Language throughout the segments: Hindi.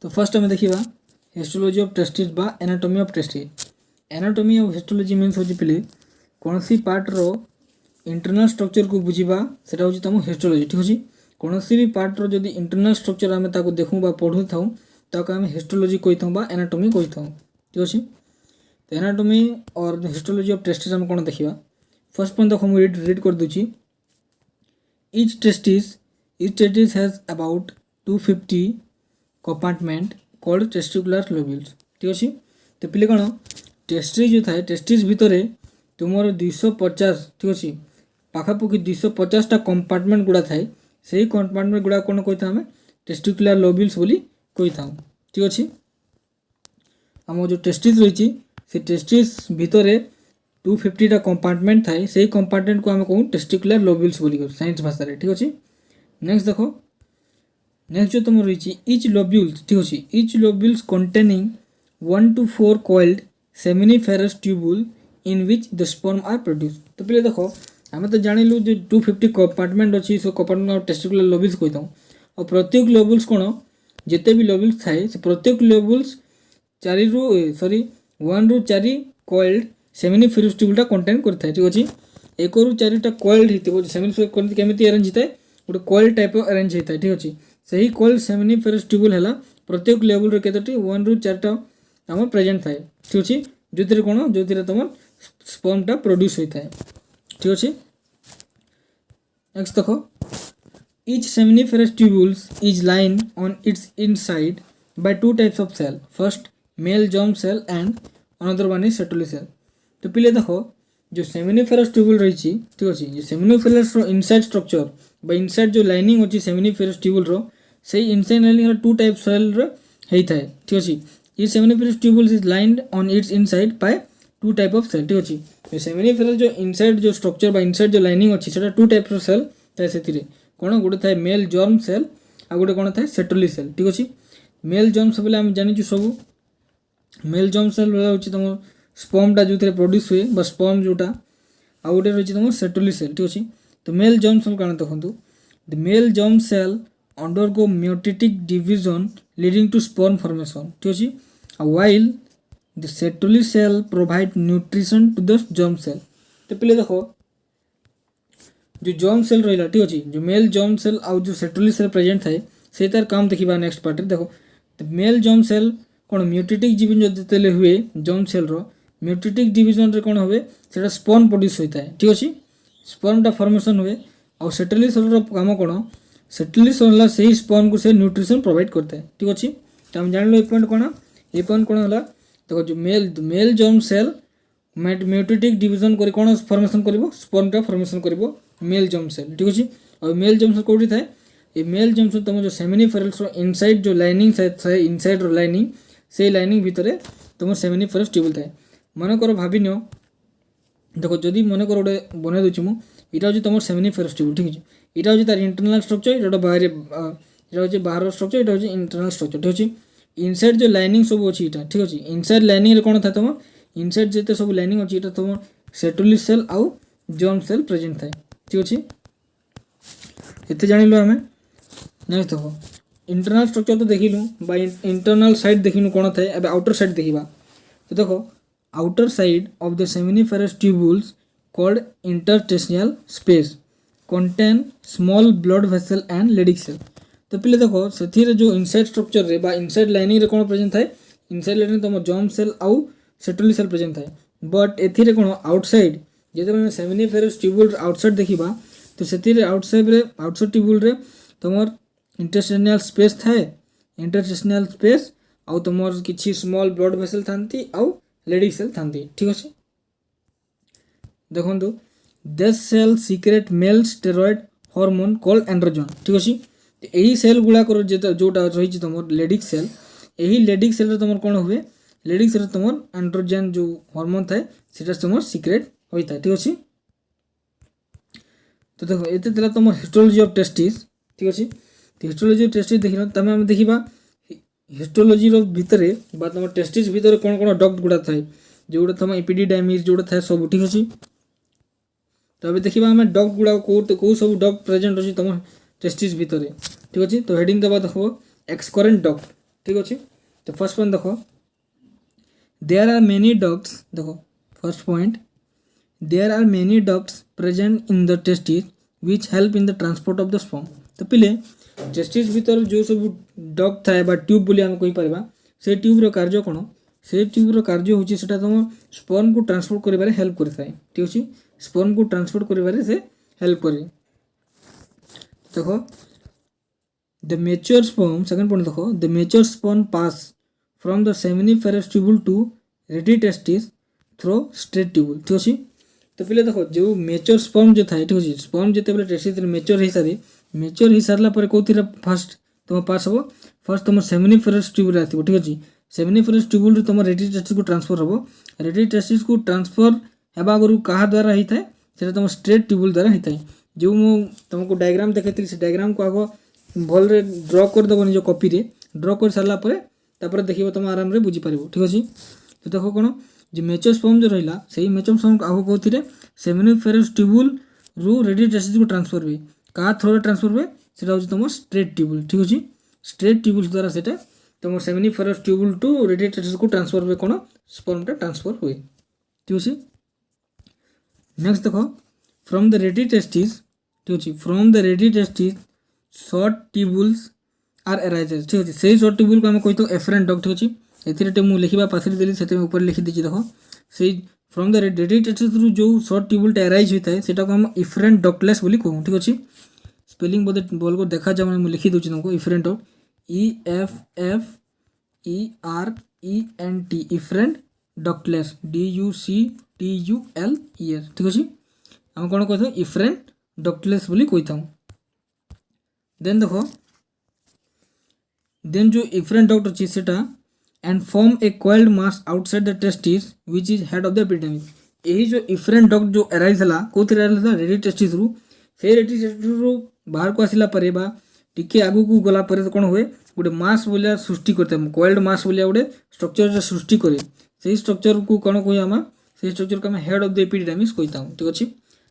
तो फर्स्ट आम देखा हिस्टोलोजी ऑफ टेस्टिस बा anatomy of testis. Anatomy of histology means होची पिले कौन सी पार्ट रो इंटरनल स्ट्रक्चर को बुझीबा सेटा होची तम हिस्टोलोजी। ठीक अछि कौन सी भी पार्ट रो जदी इंटरनल स्ट्रक्चर आमे ताको देखु बा पढु थाउ ताको आमे हिस्टोलोजी कहि थाउ बा एनाटॉमी कहि थाउ। ठीक अछि तो एनाटॉमी और हिस्टोलोजी ऑफ टेस्टिस हम कोन देखिबा। फर्स्ट पॉइंट देखो मु रीड कर दूची। each testis has about 250 compartment called testicular lobules। ठीक अछि तो पिले कोन टेस्टिस जो थाए टेस्टिस भितरे तुमर 250 ठीक अछि पाखापुकी 250 टा कंपार्टमेंट गुडा थाए सेही कंपार्टमेंट गुडा कोन कहि हमें टेस्टिकुलर लोब्यूल्स बोली कहि थाउ। ठीक अछि हम जो टेस्टिस रहिछि से टेस्टिस भितरे 250 टा कंपार्टमेंट थाए सेही कंपार्टमेंट को हम कहू टेस्टिकुलर लोब्यूल्स बोली कर साइंस भाषा रे। ठीक अछि नेक्स्ट देखो नेक्स्ट जो तुम रही इच लोब्यूल्स। ठीक अछि etch lobules containing 1 to 4 coiled seminiferous tubule in which the sperm are produced। तो पहले देखो हमें तो जानिलु जो 250 कंपार्टमेंट अछि सो कंपार्टमेंट टेस्टिकुलर लोब्यूल्स कहि थाउ और प्रत्येक लोब्यूल्स कोन जेते भी लोब्यूल्स थाए से प्रत्येक लोब्यूल्स 1 ରୁ 4 coiled seminiferous tubule टा कंटेन करथाय। ठीक अछि 1 ରୁ 4 टा coiled हितबो seminiferous केमिति अरेंज हिताय गोटे coil टाइप अरेंज हिताय। ठीक अछि सही coil seminiferous tubule हला प्रत्येक लेवल रे केतटी 1 ରୁ 4 टा हम प्रेजेंट थाए। ठीक अछि जोतिर कोन जोतिर तमन स्पर्म टा प्रोड्यूस होइथाय। ठीक अछि नेक्स्ट देखो each seminiferous tubules is lined on its inside by two types of cell, first male germ cell and another one is Sertoli cell। तो पहले देखो जो seminiferous tubule रही छी ठीक अछि जो seminiferous रो इनसाइड स्ट्रक्चर बा इनसाइड जो लाइनिंग होची seminiferous tubule रो सही इनसाइड लाइनिंग रो टू टाइप सेल रो हेई थाए। ठीक अछि ये seminiferous tubule is lined on its inside by two type of cell। ठीक अछि ये seminiferous जो इनसाइड जो स्ट्रक्चर बा इनसाइड जो लाइनिंग अछि सेटा टू टाइप रो सेल थाए सेतिरे कोन गोटे थाए मेल जर्म सेल आ गोटे कोन थाए सेटोली सेल। ठीक अछि मेल जर्म सेल बोले हम जानि छु सब मेल जर्म सेल होची तम स्पर्म टा जोथिरे प्रोड्यूस हुए बा स्पर्म जोटा आ गोटे रही तम सेटोली सेल। ठीक अछि तो मेल जर्म सेल कान देखंतु the male germ cell undergo mitotic division leading to sperm formation। ठीक अछि while the Sertoli cell provide nutrition to the germ cell। तो पहले देखो जो जर्म सेल रहिला ठीक अछि जो मेल जर्म सेल आ जो सेटोली सेल प्रेजेंट थाए से तार काम देखिबा नेक्स्ट पार्ट रे। देखो तो मेल जर्म सेल कोन म्यूटेटिक डिवीजन जतेले हुए जर्म सेल रो म्यूटेटिक डिवीजन रे कोन होवे सेटा स्पर्म प्रोड्यूस होइताय। ठीक अछि स्पर्म टा फॉर्मेशन हुए और सेटोली सेल रो काम कोन सेटोली सेल सही स्पर्म को से न्यूट्रिशन प्रोवाइड करता है। ठीक अछि तो हम जानलो एक पॉइंट कोन ए पॉइंट कोन होला देखो जो मेल जर्म सेल म्यूटेटिक डिवीजन करी कोन फॉर्मेशन करबो स्पर्म टा फॉर्मेशन करबो मेल जर्म सेल। ठीक अछि और मेल जर्म सेल कोठी थाए ए मेल जर्म सेल तम जो सेमिनिफेरस रो इनसाइड जो लाइनिंग थाए इनसाइड रो लाइनिंग से लाइनिंग भितरे तम सेमिनिफेरस ट्यूबुल थाए मन करो भाबिनियो देखो जदी मन करो गोटे बने दोछि मु इटा होछि तमर सेमिनिफेरस ट्यूबुल। ठीक अछि इटा होछि तार इंटरनल स्ट्रक्चर इटा बाहर इटा होछि बाहर स्ट्रक्चर इटा होछि इंटरनल स्ट्रक्चर। ठीक अछि इनसाइड जो लाइनिंग सब अछि इटा ठीक अछि इनसाइड लाइनिंग रे कोन थाए तम इनसाइड जेते सब लाइनिंग अछि इटा तम सेटोली सेल आउ जर्म सेल प्रेजेंट थाए। ठीक अछि एते जानिलो हमें नेक्स्ट देखो इंटरनल स्ट्रक्चर तो देखिलु बा इंटरनल साइड देखिनु कोन थाए अब आउटर साइड देखिबा। तो देखो outer side of the seminiferous tubules called interstitial space contain small blood vessel and Leydig cell। तो पहले देखो सेथिरे जो इनसाइड स्ट्रक्चर रे बा इनसाइड लाइनिंग रे कोन प्रेजेंट थाए इनसाइड लाइनिंग तम जर्म सेल आउ सेटोली सेल प्रेजेंट थाए बट एथिरे कोन आउटसाइड जेते हम seminiferous tubule आउटसाइड देखिबा तो सेथिरे आउटसाइड ट्यूबुल रे तमर इंटरस्टिशियल स्पेस थाए इंटरस्टिशियल स्पेस आउ तमर किछि स्मॉल ब्लड वेसल थांती आउ Leydig सेल थांती। ठीक अछि देखंतु this cell secrete male steroid hormone called androgen. ठीक अछि एही सेल गुला कर जोटा रही छि तमर Leydig सेल एही Leydig सेल रे तमर कोन हुए Leydig सेल तमर एंड्रोजन जो हार्मोन थाए सेटा तमर सीक्रेट होई थाए। ठीक अछि तो देखो एते तला तमर हिस्टोलॉजी ऑफ टेस्टिस। ठीक अछि तो हिस्टोलॉजी ऑफ टेस्टिस देखिनो तमे हम देखिबा हिस्टोलॉजी रो भितरे बा तमर टेस्टिस भितरे कोन कोन डक्ट गुडा थाए जोडा तम एपिडिडाइमिस जोडा थाए सब। ठीक अछि तो अबे देखिबा हम डक्ट गुडा को सब डक्ट प्रेजेंट अछि तम टेस्टिस भितरे। ठीक अछि तो हेडिंग दबा देखो एक्सकरेंट डक्ट ठीक अच्छे। तो फर्स्ट पॉइंट देखो, देयर आर मेनी डक्ट्स, देखो first point, there are many ducts present in the testis which help in the transport of the sperm. तो पिले टेस्टिस भीतर जो सब डक्ट थाए बा ट्यूब बोली आम कहि परबा, से ट्यूब रो कार्य कोन, से ट्यूब रो कार्य होची सेटा तुम स्पर्म को ट्रांसपोर्ट करिबारे हेल्प करिथाय, ठीक अछि। स्पर्म को ट्रांसपोर्ट करिबारे से हेल्प करे। देखो the mature sperm, second point देखो, the mature sperm pass from the seminiferous tubule to rete testis through straight tubule, ठीक अछि। तो पहले देखो जो मैच्योर स्पर्म जो थाए, ठीक अछि, स्पर्म जेते बेले टेस्टिस मैच्योर हो सारा पर कोथिरा फास्ट तुम पास हो, फर्स्ट तुम सेमिनिफेरस ट्यूबुल आथिबो, ठीक अछि। सेमिनिफेरस ट्यूबुल रू तुम रेडी टेस्टिस को ट्रांसफर हो, रेडी टेस्टिस को ट्रांसफर हेबा गुरु कहा द्वारा होता है, सेटा तुम स्ट्रेट ट्यूबुल द्वारा होता है। जो मु तुमको डायग्राम देखैଥିଲି से डायग्राम को आगो भल रे ड्रॉ कर दबो निज कॉपी रे, ड्रॉ कर सारला परे तापर देखिबो तुम आराम रे बुझी पारिबो, ठीक अछि। तो देखो कोन जे मैच्योर स्पर्म जो रहिला सेही मैच्योर स्पर्म को आगो कोथिरे सेमिनिफेरस ट्यूबुल रू रेडी टेस्टिस को ट्रांसफर हुए, का थ्रो ट्रांसफर हुए, सेटा होची तुम स्ट्रेट ट्यूबुल, ठीक अछि। स्ट्रेट ट्यूबुल द्वारा सेटा तुम seminiferous tubule to rete testis को ट्रांसफर हुए, कोन स्पर्म टा ट्रांसफर हुए, ठीक अछि। नेक्स्ट देखो, फ्रॉम द रेडी टेस्टिस, ठीक अछि, from the rete testis short tubules are arises, ठीक अछि। सेही शॉर्ट ट्यूबुल को हम कहितो एफरेंट डक्ट, ठीक अछि। एथिरे मु लिखिबा पासरी देली सेते ऊपर लिखि दिछि, देखो सेही फ्रॉम द रेडी टेस्टिस रू जो शॉर्ट ट्यूबुल टा अराइज होता है सेटा को हम इफरेंट डक्टलेस बोली कहू, ठीक अछि। स्पेलिंग बोले बोल को देखा जाए मैं लिखि दूची तुमको, efferent duct, EFFERENT, efferent ductless, DUCTULES, ठीक अछि। हम कौन कहते हैं इफरेंट डक्टलेस बोली कहता हूँ। देन देखो, देन जो इफरेंट डक्ट अच्छी सेटा and form A coiled mass outside the testis which is head of the epidermis. यही जो इफरेंट डक्ट जो अराइज हला कोथि अराइज हला रेडी टेस्टिस रू, से रेडी टेस्टिस रू बाहर को आसिला परे बा टिके आगु को गला परे कोन होए गोटे मास बोलिया सृष्टि करते, कॉइल्ड मास बोलिया गोटे स्ट्रक्चर सृष्टि करे, सेही स्ट्रक्चर को कोन कोइ आमा, सेही स्ट्रक्चर को हम हेड ऑफ द एपिडेमिस कहता हूँ, ठीक अछि।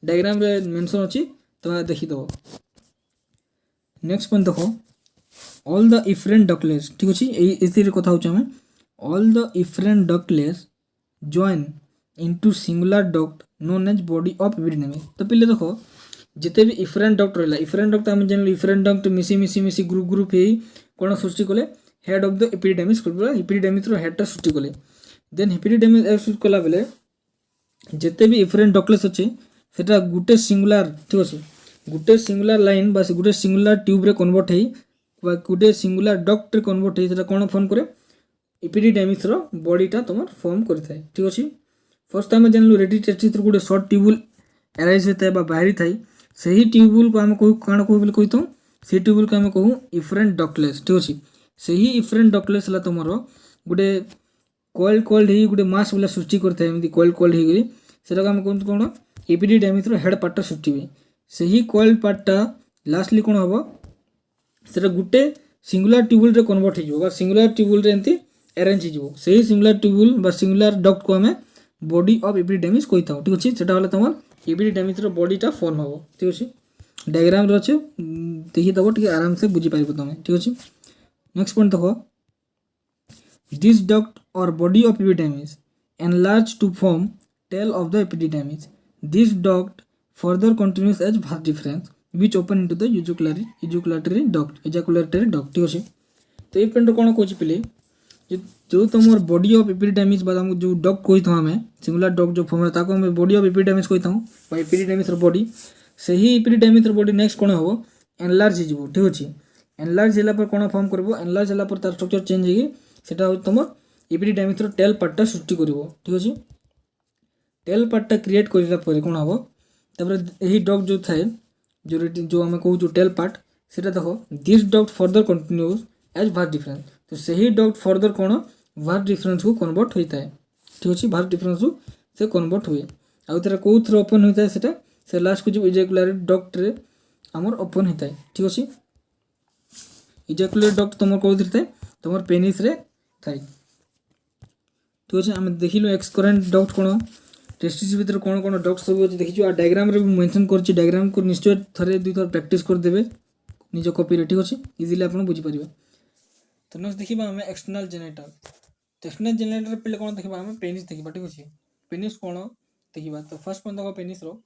डायग्राम रे मेंशन अछि तो देखि दो। नेक्स्ट पॉइंट देखो, ऑल द इफरेंट डक्टलेस, ठीक अछि। एथि रे कथा होछ हम all the efferent ductules join into singular duct known as body of epididymis. तो पहले देखो जिते भी इफरेंट डक्ट रहला, इफरेंट डक्ट हम जानली इफरेंट डक्ट मिसी मिसी मिसी ग्रुप ग्रुप हे कोन सृष्टि कले हेड ऑफ द एपिडेमिस करबा, एपिडेमिस रो हेड टा सृष्टि कले। देन एपिडेमिस सृष्टि कला बेले जिते भी इफरेंट डक्टलेस अछि सेटा गुटे सिंगुलर, ठीक अछि, गुटे सिंगुलर लाइन बस गुटे सिंगुलर ट्यूब रे कन्वर्ट हेई बा गुटे सिंगुलर डक्ट रे कन्वर्ट हेई, सेटा कोन फॉर्म करे एपिडेमिस रो बॉडी टा तमर फॉर्म करथाय, ठीक अछि। फर्स्ट हम जानलु रेडी टेस्टिस रो गुटे शॉर्ट ट्यूबुल अराइज होता है बा बाहरी थाई, सही ट्यूबुल को हम कहू काण कहू बोली कहितो, से ट्यूबुल को हम कहू इफरेंट डक्टलेस, ठीक अछि। सही इफरेंट डक्टलेस हला तमरो गुटे कॉइल्ड हेई गुटे मास बोला सृष्टि करथाय, एमती कॉइल्ड हेई गरी सेटा को हम कहू कोन एपिडेमिस रो हेड पार्ट टा सृष्टि हुए। सही कॉइल्ड पार्ट टा लास्टली कोन हबो सेटा गुटे सिंगुलर ट्यूबुल रे कन्वर्ट हेजो बा सिंगुलर ट्यूबुल रे एंती अरेंज हेजो, सही सिंगुलर ट्यूबुल बा सिंगुलर डक्ट को हमें बॉडी ऑफ एपिडेमिस कहता हूँ, ठीक अछि। सेटा हला तमर एपिडेमिस रो बॉडी टा फॉर्म हबो, ठीक अछि। डायग्राम रे अछि देखि दबो ठीक आराम से बुझी पारिबो तमे, ठीक अछि। नेक्स्ट पॉइंट देखो, दिस डक्ट और body of epididymis enlarge to form tail of the epididymis, this duct further continues as vast difference which open into the ejaculatory duct, ठीक अछि। तो ए पॉइंट कोन कहछि पले जो तुमर बॉडी ऑफ एपिडेमिस बा हम जो डक्ट कहैत हमें सिंगुलर डक्ट जो फॉर्म ताको हम बॉडी ऑफ एपिडेमिस कहैत हूं बा एपिडेमिस रो बॉडी, सही एपिडेमिस रो बॉडी नेक्स्ट कोन हो एनलार्ज हिजबो, ठीक अछि। एनलार्ज होला पर कोन फॉर्म करबो, एनलार्ज होला पर तार स्ट्रक्चर चेंज हेगी सेटा हो तुमर एपिडेमिस रो टेल पार्ट टा सृष्टि करबो, ठीक अछि। टेल पार्ट टा क्रिएट करिला पर कोन हबो तबरे यही डक्ट जो थाए जो हमें कहू जो टेल पार्ट सेटा देखो this duct further continues as vas deferens, तो सही डक्ट फर्दर कोन वास्ट डिफरेंस को कन्वर्ट होता है, ठीक अछि। वास्ट डिफरेंस को से कन्वर्ट हुए आउ तेरा को थ्रो ओपन होता है सेटा से लास्ट को जो इजैकुलर डक्ट रे हमर ओपन होता है, ठीक अछि। इजैकुलर डक्ट तुम को दिरते तुमर पेनिस रे थाई, ठीक अछि। हम देखिलो एक्सकरेंट डक्ट कोन टेस्टिस भीतर कोन कोन डक्ट सब अछि देखिछु आ डायग्राम रे मेंशन करछि, डायग्राम को निश्चय थरे दुई थर प्रैक्टिस कर देबे निज कॉपी रे, ठीक अछि, इजीली आपण बुझी परिबे। तो नेक्स्ट देखिबा हमें एक्सटर्नल जेनिटल। तो एक्सटर्नल जेनिटल पे कोन देखिबा हमें पेनिस देखिबा ठीक अछि। पेनिस कोन देखिबा तो फर्स्ट पॉइंट देखो पेनिस रो।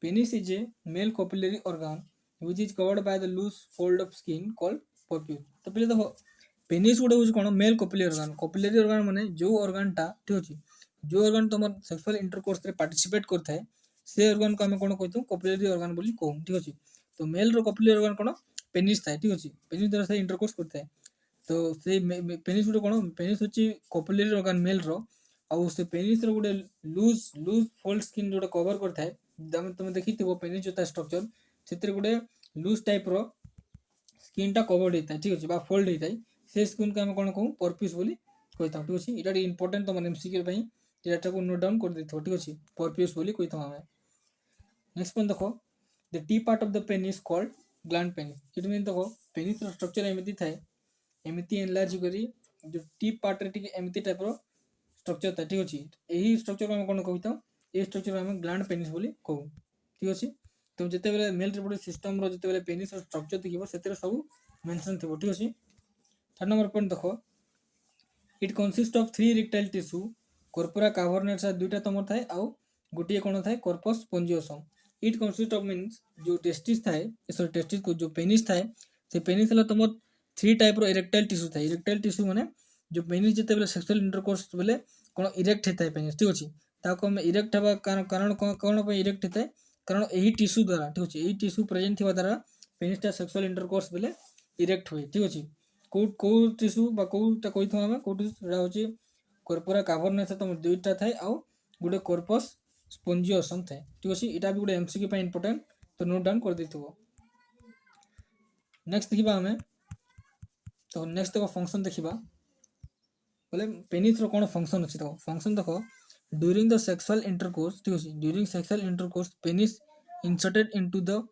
Penis is a male copulatory organ which is covered by the loose fold of skin called purpose। तो पहले देखो पेनिस गुटे हूँ कौन मेल कोपुलरी organ माने जो organ टा ठीक अछि जो organ तुम सेक्सुअल इंटरकोर्स रे पार्टिसिपेट करता है से organ को हमें कौन कहते कोपुलरी organ बोली कहूँ ठीक अछि। तो मेल रो कोपुलरी organ कौन पेनिस था ठीक अछि। पेनिस द्वारा से इंटरकोर्स करता है तो से पेनिस गुटे कौन पेनिस होची कोपुलरी organ मेल रो आउ से पेनिस रो गुटे लूज फोल्ड स्किन जोटा कवर करता है तुम देखिथिबो पेनिस जोता स्ट्रक्चर से गोटे लूज टाइप रो स्किन टा कवर्ड होता है ठीक अछि बा फोल्ड होता है से स्किन को हम कौन कहूँ परपिस बोली कहता ठीक अछि। इटा इंपोर्टेंट तुम एमसीक्यू पई एटा को नोट डाउन कर देथिबो ठीक अछि परपिस बोली कहता हमें। नेक्स्ट पॉइंट देखो the T part of the penis called gland penis. It mean देखो पेनिस रो स्ट्रक्चर एमिति थाए एमिति एनलार्ज करी जो टी पार्ट रे टिके एमिति टाइप रो स्ट्रक्चर था ठीक अछि। एही स्ट्रक्चर को हम कौन कहता ए स्ट्रक्चर हम ग्लैंड पेनिस बोली कहू ठीक अछि। तो जिते बेले मेल रिप्रोडक्टिव सिस्टम रो जिते बेले पेनिस रो स्ट्रक्चर देखिबो सेते सब मेंशन थिबो ठीक अछि। थर्ड नंबर पॉइंट देखो it consist of 3 erectile tissue corpora cavernosa दुईटा तमर थाए आउ गोटे कोन थाए corpus spongiosum. It consist of means जो टेस्टिस थाए सॉरी टेस्टिस को जो पेनिस थाए से पेनिस हला तमर 3 टाइप रो इरेक्टाइल टिश्यू थाए। इरेक्टाइल टिश्यू माने जो पेनिस जिते बेले सेक्सुअल इंटरकोर्स बेले कोन इरेक्ट हेता है पेनिस ठीक अछि। ताको हम इरेक्ट हवा कारण कोन पे इरेक्ट हेता है कारण यही टिश्यू द्वारा ठीक अछि यही टिश्यू प्रेजेंट थिबा द्वारा पेनिसटा सेक्सुअल इंटरकोर्स बेले इरेक्ट हुए ठीक अछि। को टिश्यू बा कोटा कहिथो हम को टिश्यू रा होची कॉर्पोरा कैवर्नस तम दुईटा थाए आउ गुटे कॉर्पस स्पोंजियोसम थाए ठीक अछि। इटा भी गुटे एमसीक्यू पे इंपोर्टेंट तो नोट डाउन कर देथिबो। नेक्स्ट देखिबा हमें तो नेक्स्ट देखो फंक्शन देखिबा बोले पेनिस रो कोन फंक्शन अछि देखो फंक्शन देखो ड्यूरिंग द सेक्सुअल इंटरकोर्स ठीक अछि during sexual intercourse penis inserted into the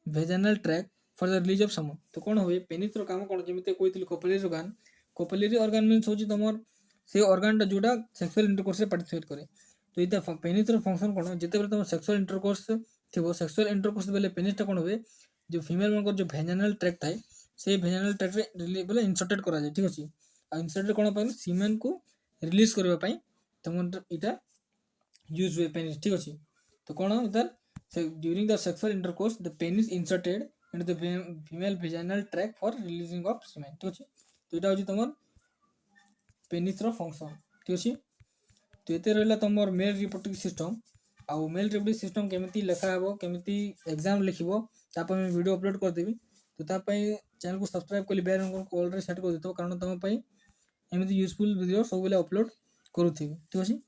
vaginal tract for the release of semen. तो कौन हुए पेनिस रो काम कौन जमिते कोइथिल कोपुलरी organ मींस होची तमर से organ टा जोटा सेक्सुअल इंटरकोर्स रे पार्टिसिपेट करे। तो इता पेनिस रो फंक्शन कौन जते बेले तम सेक्सुअल इंटरकोर्स थिबो सेक्सुअल इंटरकोर्स बेले पेनिस टा कौन हुए जो फीमेल मन को जो वेजाइनल ट्रैक थाए से वेजाइनल ट्रैक रे रिलीज बोले इंसर्टेड करा जाय ठीक अछि। आ इंसर्टेड कोन पय सीमेन को रिलीज करबा पय तमन इटा यूज हुए पेनिस ठीक अछि। तो कौन इधर during the sexual intercourse the penis inserted into the female vaginal tract for releasing of semen ठीक अछि। तो इटा होची तमर पेनिस रो फंक्शन ठीक अछि। तो एते रहला तमर मेल रिप्रोडक्टिव सिस्टम आउ मेल रिप्रोडक्टिव सिस्टम केमिति लेखा हेबो केमिति एग्जाम लिखिबो तापर मैं वीडियो अपलोड कर देबी। तो ता पय चैनल को सब्सक्राइब कर बेल आइकन को ऑल रे सेट कर देतो कारण तम पय एमिति यूजफुल वीडियो सब बेले अपलोड करूथिबी ठीक अछि।